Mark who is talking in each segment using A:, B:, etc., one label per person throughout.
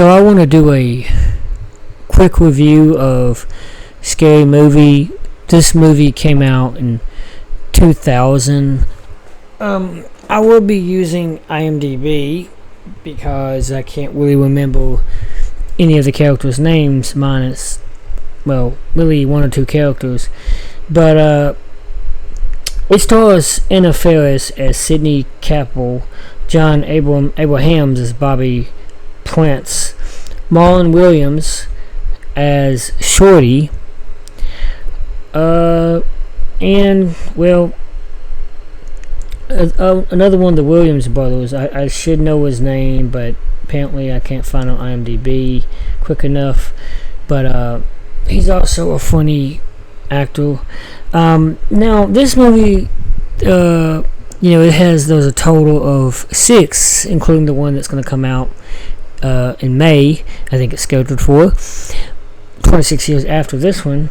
A: So I want to do a quick review of Scary Movie. This movie came out in 2000. I will be using IMDb because I can't really remember any of the characters' names minus, well, really one or two characters. But it stars Anna Faris as Sidney Capel, John Abrahams as Bobby Prince, Marlon Williams as Shorty, and, well, another one of the Williams brothers. I should know his name, but apparently I can't find on IMDb quick enough. But he's also a funny actor. Now, this movie, it has there's a total of 6, including the one that's going to come out in May. I think it's scheduled for 26 years after this one.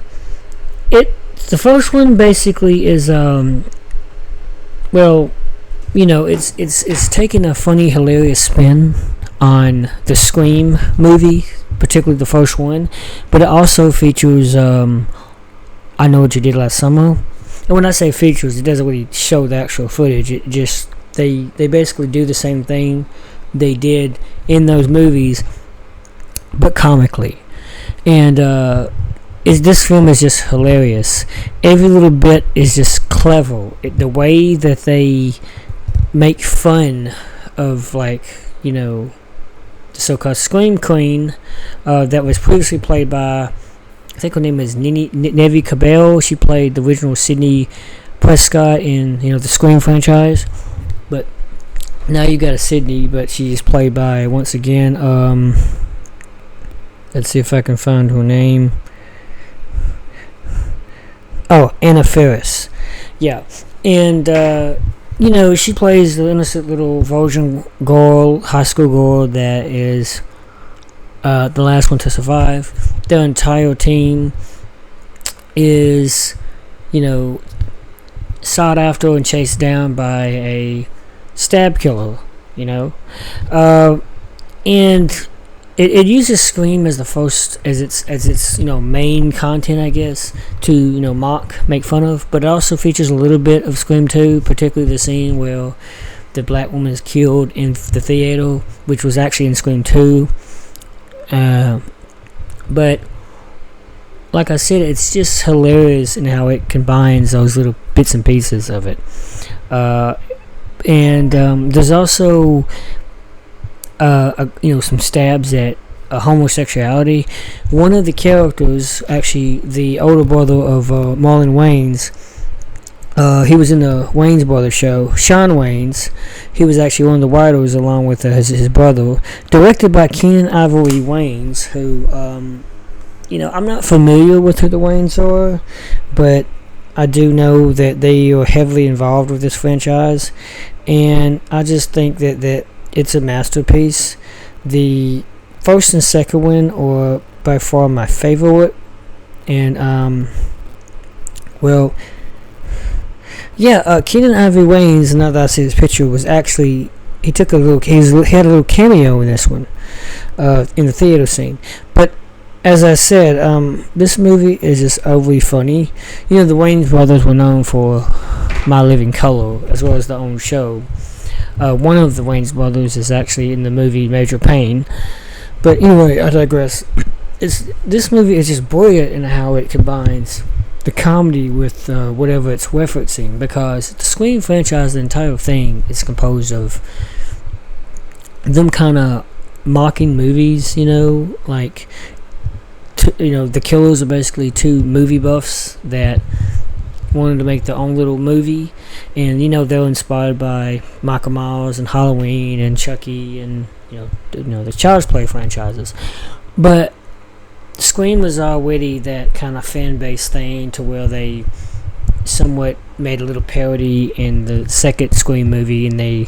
A: The first one basically is it's taking a funny, hilarious spin on the Scream movie, particularly the first one, but it also features I Know What You Did Last Summer. And when I say features, it doesn't really show the actual footage. It just they basically do the same thing they did in those movies, but comically. And this film is just hilarious. Every little bit is just clever. The way that they make fun of, the so-called Scream Queen that was previously played by, I think her name is Neve Campbell. She played the original Sidney Prescott in the Scream franchise. But now you got a Sidney, but she's played by, once again, let's see if I can find her name. Oh, Anna Faris. Yeah. And, she plays the innocent little virgin girl, high school girl that is the last one to survive. Their entire team is, sought after and chased down by a stab killer, and it uses Scream as the first, as its main content, I guess, to make fun of, but it also features a little bit of Scream 2, particularly the scene where the black woman is killed in the theater, which was actually in Scream 2. But like I said, it's just hilarious in how it combines those little bits and pieces of it. And there's also some stabs at homosexuality. One of the characters, actually the older brother of Marlon Wayans, he was in the Wayans Brothers show, Shawn Wayans. He was actually one of the writers along with his brother. Directed by Keenen Ivory Wayans, who, I'm not familiar with who the Wayans are, but I do know that they are heavily involved with this franchise, and I just think that it's a masterpiece. The first and second one are by far my favorite, and Keenen Ivory Wayans, now that I see this picture, was actually he had a little cameo in this one, in the theater scene. But as I said, this movie is just overly funny. The Wayans brothers were known for My Living Color, as well as their own show. One of the Wayans brothers is actually in the movie Major Payne. But anyway, I digress. This movie is just brilliant in how it combines the comedy with whatever it's referencing, because the Scream franchise, the entire thing, is composed of them kind of mocking movies, the killers are basically two movie buffs that wanted to make their own little movie, and they're inspired by Michael Myers and Halloween and Chucky and the Child's Play franchises. But Scream was already that kind of fan-based thing to where they somewhat made a little parody in the second Scream movie, and they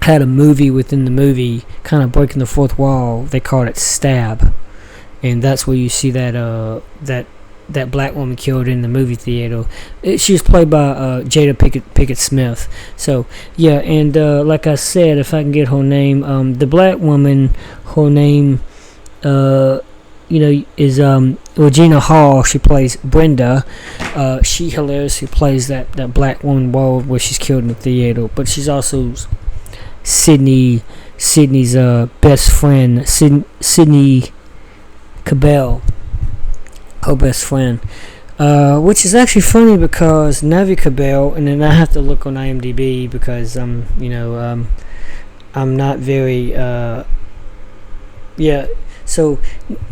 A: had a movie within the movie, kind of breaking the fourth wall. They called it Stab, and that's where you see that that black woman killed in the movie theater. She was played by Jada Pickett Smith. So yeah, and like I said, if I can get her name, the black woman, her name, is Regina Hall. She plays Brenda. She hilariously plays that black woman where she's killed in the theater. But she's also Sydney's best friend, Sydney Cabell, her best friend. Which is actually funny because Navi Cabell, and then I have to look on IMDb because I'm not very So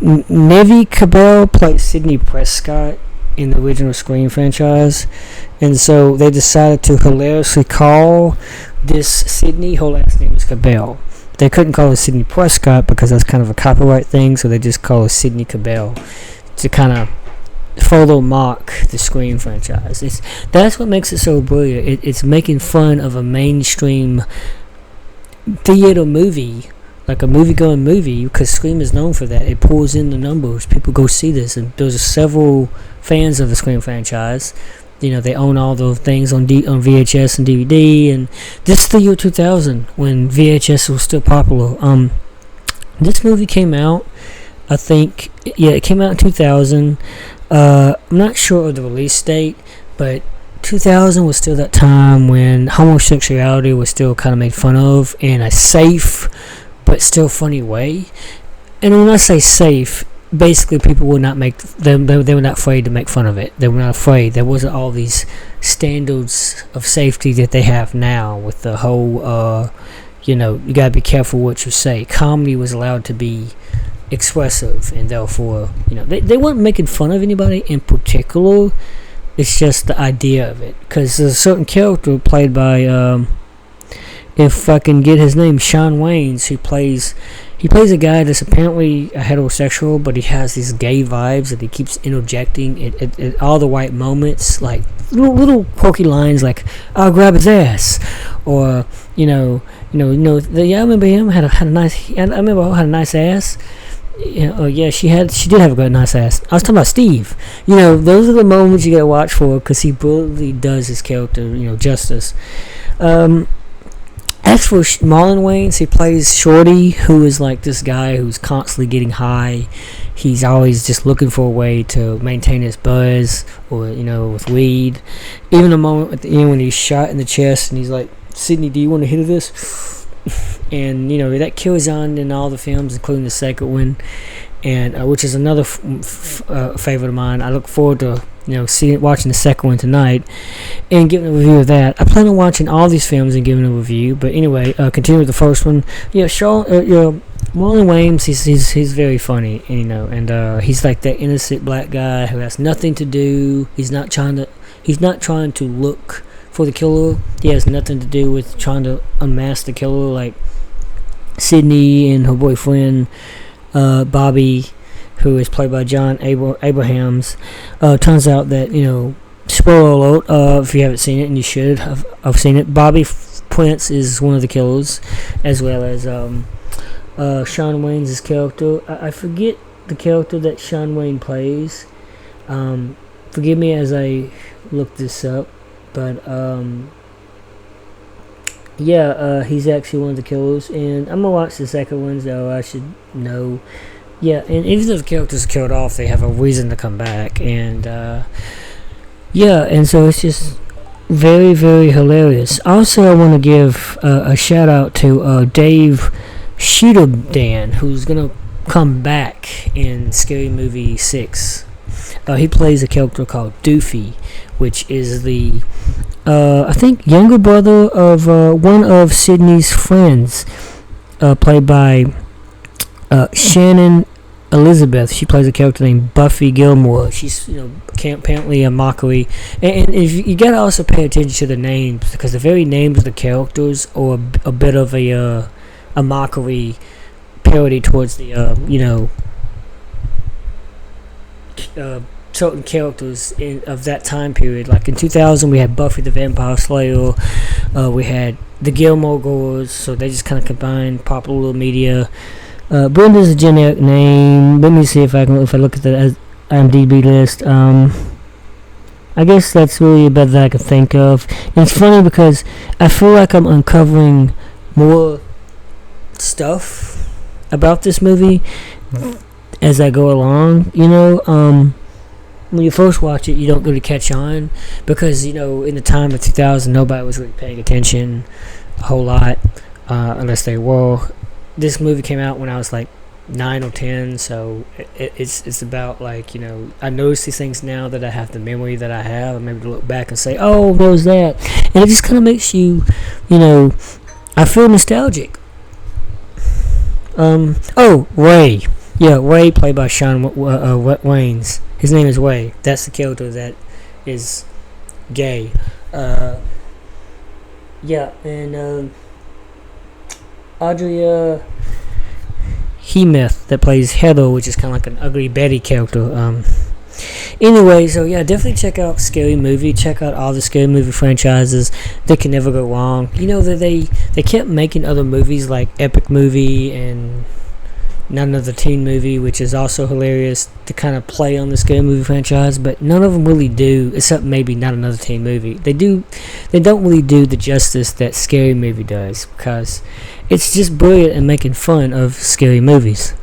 A: Nevi Cabell played Sidney Prescott in the original Scream franchise, and so they decided to hilariously call this Sidney, her last name is Cabell. They couldn't call her Sidney Prescott because that's kind of a copyright thing, so they just call her Sidney Cabell to kind of follow mock the Scream franchise. That's what makes it so brilliant. It's making fun of a mainstream theater movie, like a movie-going movie, because Scream is known for that. It pulls in the numbers. People go see this, and there's several fans of the Scream franchise. They own all the things on VHS and DVD, and this is the year 2000 when VHS was still popular. This movie came out, I think, it came out in 2000. I'm not sure of the release date, but 2000 was still that time when homosexuality was still kind of made fun of in a safe but still funny way. And when I say safe, basically people would not make them. They were not afraid to make fun of it. They were not afraid. There wasn't all these standards of safety that they have now with the whole you gotta be careful what you say. Comedy was allowed to be expressive, and therefore they weren't making fun of anybody in particular. It's just the idea of it, because there's a certain character played by if I can get his name, Shawn Wayans, who plays a guy that's apparently a heterosexual, but he has these gay vibes that he keeps interjecting at all the right moments, like little quirky lines like "I'll grab his ass," or I remember him had a nice. I remember I had a nice ass. She did have a good nice ass. I was talking about Steve. Those are the moments you gotta watch for, because he brilliantly does his character, justice. As for Marlon Wayans, he plays Shorty, who is like this guy who's constantly getting high. He's always just looking for a way to maintain his buzz, or with weed. Even the moment at the end when he's shot in the chest and he's like, "Sydney, do you want a hit of this?" And that carries on in all the films, including the second one, and which is another favorite of mine. I look forward to watching the second one tonight and giving a review of that. I plan on watching all these films and giving a review, but anyway, continue with the first one. Marlon Wayans, he's very funny, and he's like that innocent black guy who has nothing to do. He's not trying to look for the killer. He has nothing to do with trying to unmask the killer, like Sydney and her boyfriend Bobby, who is played by John Abrahams. Turns out that spoiler alert, if you haven't seen it, and you should have seen it, Bobby Prince is one of the killers, as well as Shawn Wayans' character. I forget the character that Shawn Wayne plays. Forgive me as I look this up. But he's actually one of the killers, and I'm gonna watch the second one, so I should know. Yeah, and even though the characters are killed off, they have a reason to come back, and and so it's just very, very hilarious. Also, I want to give a shout out to Dave Sheeterdan, who's gonna come back in Scary Movie 6. He plays a character called Doofy, which is the I think younger brother of one of Sydney's friends, played by Shannon Elizabeth. She plays a character named Buffy Gilmore. She's apparently a mockery, and if you gotta also pay attention to the names, because the very names of the characters are a bit of a mockery parody towards the certain characters of that time period. Like in 2000, we had Buffy the Vampire Slayer, we had the Gilmore Girls, so they just kind of combined popular media. Brenda's a generic name. Let me see if I look at that IMDb list. I guess that's really about that I can think of. And it's funny because I feel like I'm uncovering more stuff about this movie as I go along. When you first watch it, you don't really catch on because, in the time of 2000, nobody was really paying attention a whole lot, unless they were. This movie came out when I was like 9 or 10, so it's about like, I notice these things now that I have the memory that I have. I'm able to look back and say, oh, what was that? And it just kind of makes you, I feel nostalgic. Ray. Yeah, Ray, played by Shawn Wayans. His name is Ray. That's the character that is gay. And Audrey Hemeth, that plays Heather, which is kind of like an ugly Betty character. Anyway, so yeah, definitely check out Scary Movie. Check out all the Scary Movie franchises. They can never go wrong. That they kept making other movies like Epic Movie and Not Another Teen Movie, which is also hilarious to kind of play on the Scary Movie franchise, but none of them really do, except maybe Not Another Teen Movie. They don't really do the justice that Scary Movie does, because it's just brilliant at making fun of scary movies.